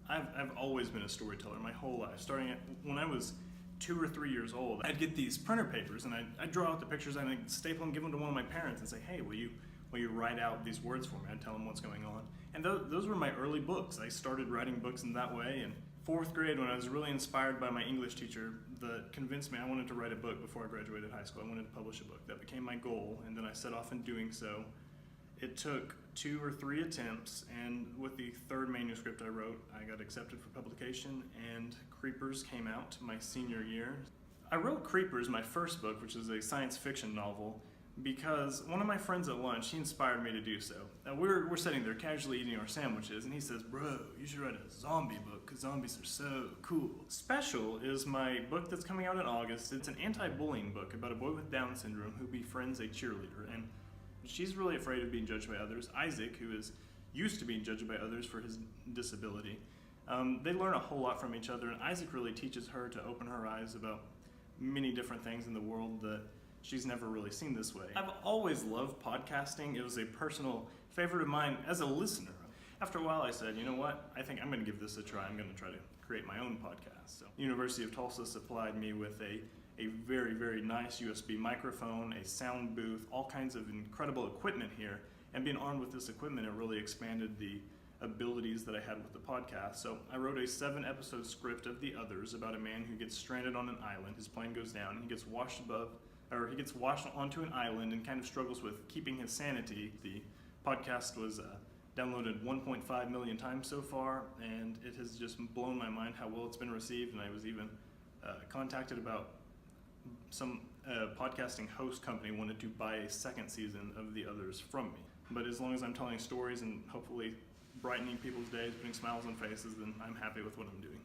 I've always been a storyteller my whole life. Starting at when I was 2 or 3 years old, I'd get these printer papers and I'd draw out the pictures and I'd staple them, give them to one of my parents and say, hey, will you write out these words for me? I'd tell them what's going on. And those were my early books. I started writing books in that way. And fourth grade, when I was really inspired by my English teacher that convinced me I wanted to write a book before I graduated high school. I wanted to publish a book. That became my goal, and then I set off in doing so. It took 2 or 3 attempts, and with the third manuscript I wrote, I got accepted for publication, and Creepers came out my senior year. I wrote Creepers, my first book, which is a science fiction novel, because one of my friends at lunch, he inspired me to do so. We're sitting there casually eating our sandwiches, and he says, bro, you should write a zombie book, because zombies are so cool. Special is my book that's coming out in August. It's an anti-bullying book about a boy with Down syndrome who befriends a cheerleader, and she's really afraid of being judged by others. Isaac, who is used to being judged by others for his disability, they learn a whole lot from each other, and Isaac really teaches her to open her eyes about many different things in the world that she's never really seen this way. I've always loved podcasting. It was a personal favorite of mine as a listener. After a while I said, you know what, I think I'm going to give this a try. I'm going to try to create my own podcast. So the University of Tulsa supplied me with a very, very nice USB microphone, a sound booth, all kinds of incredible equipment here. And being armed with this equipment, it really expanded the abilities that I had with the podcast. So I wrote a 7-episode script of The Others about a man who gets stranded on an island. His plane goes down and he gets washed onto an island and kind of struggles with keeping his sanity. The podcast was downloaded 1.5 million times so far, and it has just blown my mind how well it's been received. And I was even contacted about some podcasting host company wanted to buy a second season of The Others from me. But as long as I'm telling stories and hopefully brightening people's days, putting smiles on faces, then I'm happy with what I'm doing.